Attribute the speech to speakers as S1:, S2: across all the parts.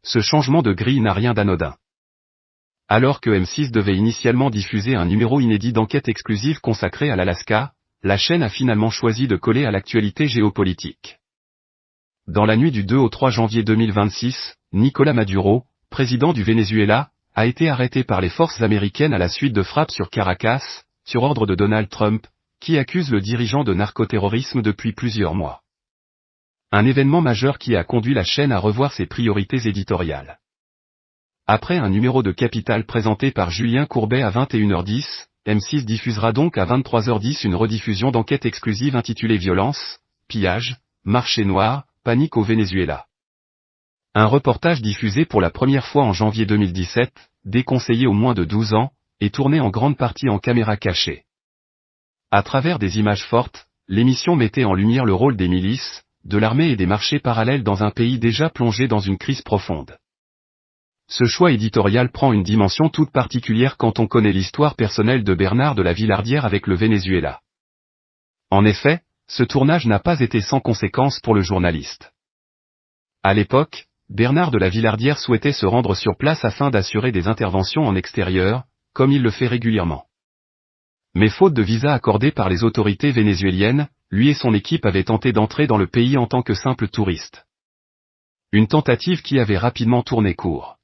S1: ce changement de grille n'a rien d'anodin. Alors que M6 devait initialement diffuser un numéro inédit d'enquête exclusive consacré à l'Alaska, la chaîne a finalement choisi de coller à l'actualité géopolitique. Dans la nuit du 2 au 3 janvier 2026, Nicolás Maduro, président du Venezuela, a été arrêté par les forces américaines à la suite de frappes sur Caracas, sur ordre de Donald Trump, qui accuse le dirigeant de narcoterrorisme depuis plusieurs mois. Un événement majeur qui a conduit la chaîne à revoir ses priorités éditoriales. Après un numéro de Capital présenté par Julien Courbet à 21h10, M6 diffusera donc à 23h10 une rediffusion d'enquête exclusive intitulée Violence, pillage, marché noir, panique au Venezuela. Un reportage diffusé pour la première fois en janvier 2017, déconseillé aux moins de 12 ans, et tourné en grande partie en caméra cachée. À travers des images fortes, l'émission mettait en lumière le rôle des milices, de l'armée et des marchés parallèles dans un pays déjà plongé dans une crise profonde. Ce choix éditorial prend une dimension toute particulière quand on connaît l'histoire personnelle de Bernard de la Villardière avec le Venezuela. En effet, ce tournage n'a pas été sans conséquences pour le journaliste. À l'époque, Bernard de la Villardière souhaitait se rendre sur place afin d'assurer des interventions en extérieur, comme il le fait régulièrement. Mais faute de visa accordé par les autorités vénézuéliennes, lui et son équipe avaient tenté d'entrer dans le pays en tant que simples touristes. Une tentative qui avait rapidement tourné court.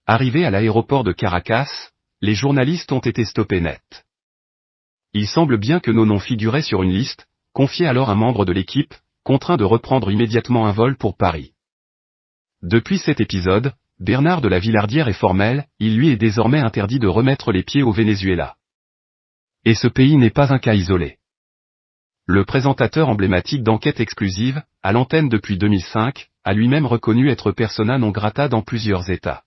S1: Arrivés à l'aéroport de Caracas, les journalistes ont été stoppés net. Il semble bien que nos noms figuraient sur une liste, confiée alors un membre de l'équipe, contraint de reprendre immédiatement un vol pour Paris. Depuis cet épisode, Bernard de la Villardière est formel, il lui est désormais interdit de remettre les pieds au Venezuela. Et ce pays n'est pas un cas isolé. Le présentateur emblématique d'enquête exclusive, à l'antenne depuis 2005, a lui-même reconnu être persona non grata dans plusieurs États.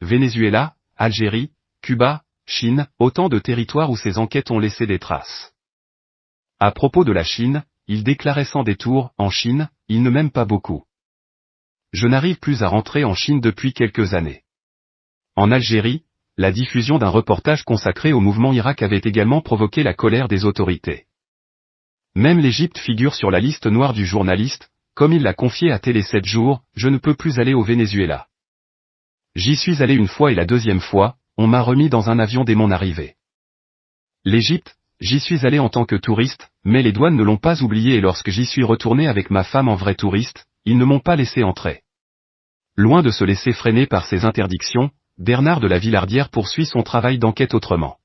S1: Venezuela, Algérie, Cuba, Chine, autant de territoires où ces enquêtes ont laissé des traces. À propos de la Chine, il déclarait sans détour, en Chine, il ne m'aime pas beaucoup. Je n'arrive plus à rentrer en Chine depuis quelques années. En Algérie, la diffusion d'un reportage consacré au mouvement Irak avait également provoqué la colère des autorités. Même l'Égypte figure sur la liste noire du journaliste, comme il l'a confié à Télé 7 jours, je ne peux plus aller au Venezuela. J'y suis allé une fois et la deuxième fois, on m'a remis dans un avion dès mon arrivée. L'Égypte, j'y suis allé en tant que touriste, mais les douanes ne l'ont pas oublié et lorsque j'y suis retourné avec ma femme en vrai touriste, ils ne m'ont pas laissé entrer. Loin de se laisser freiner par ces interdictions, Bernard de la Villardière poursuit son travail d'enquête autrement.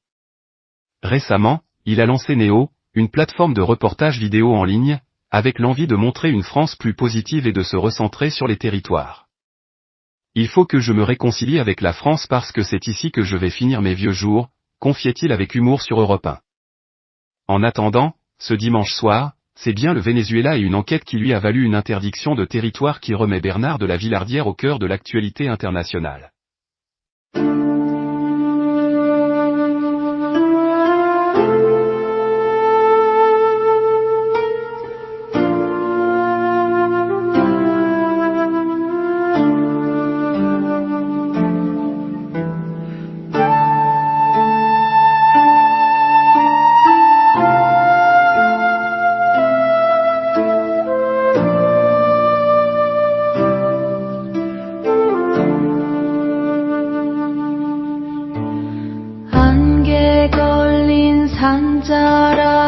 S1: Récemment, il a lancé Néo, une plateforme de reportage vidéo en ligne, avec l'envie de montrer une France plus positive et de se recentrer sur les territoires. Il faut que je me réconcilie avec la France parce que c'est ici que je vais finir mes vieux jours, confiait-il avec humour sur Europe 1. En attendant, ce dimanche soir, c'est bien le Venezuela et une enquête qui lui a valu une interdiction de territoire qui remet Bernard de la Villardière au cœur de l'actualité internationale.
S2: 산자라